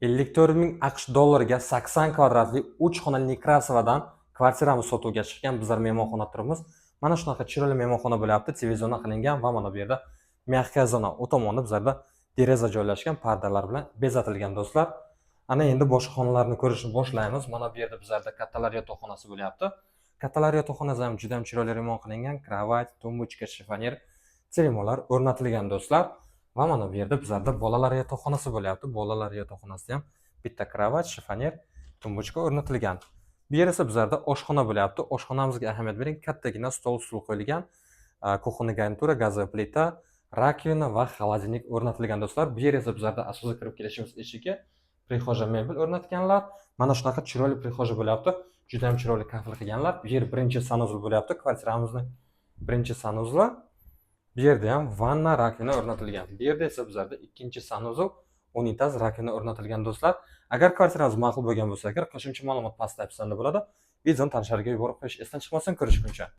54 ming AQSh dollariga 80 kvadratli 3 xonali Nekrasivadan kvartiramiz sotuvga chiqqan. Bizlar mehmonxona turibmiz. Mana shunaqa chiroyli mehmonxona bo'lyapti. Televizorlar qilingan va mana bu yerda mягкая zona u tomonda bizlarda deraza joylashgan, pardalar bilan bezatilgan do'stlar. Ana endi boshqa xonalarni ko'rishni boshlaymiz. Mana bu yerda bizlarda kattalar yotoqxonasi bo'lyapti. Kattalar yotoqxonasi ham juda ham chiroyli remont qilingan. Kravat, tumbuchka, shifonyer, telefonlar o'rnatilgan do'stlar. Va mana bu yerda bizlarda bolalar yotoqxonasi bo'lyapti. Bolalar yotoqxonasida ham bitta kravat, shifonyer, tumbuchka o'rnatilgan. Bu yer esa bizlarda oshxona bo'lyapti. Oshxonamizga ahamiyat bering. Kattagina stol stul qo'yilgan. Kuxonniy garnitura, gazli plita, rakovina va xolodilnik o'rnatilgan do'stlar. Bu yer esa bizlarda asosiy kirib kelishimiz eshigi, prixoja mebel o'rnatganlar. Mana shunaqa chiroyli prixoja bo'lyapti. Juda ham chiroyli kafil qilganlar. Bu yer birinchi sanuzul bo'lyapti. Kvartiramizning birinchi sanuzuli. Bu yerda ham vanna, rakovina o'rnatilgan. Bu yerda esa bizlarda ikkinchi sanuzul, unitaz, rakovina o'rnatilgan do'stlar. Agar kvartirangiz ma'qul bo'lgan bo'lsa, agar qo'shimcha ma'lumot pastda aytsangiz bo'ladi. Videoni tanishlarga yuborib qo'yish esdan chiqmasin. Ko'rishguncha.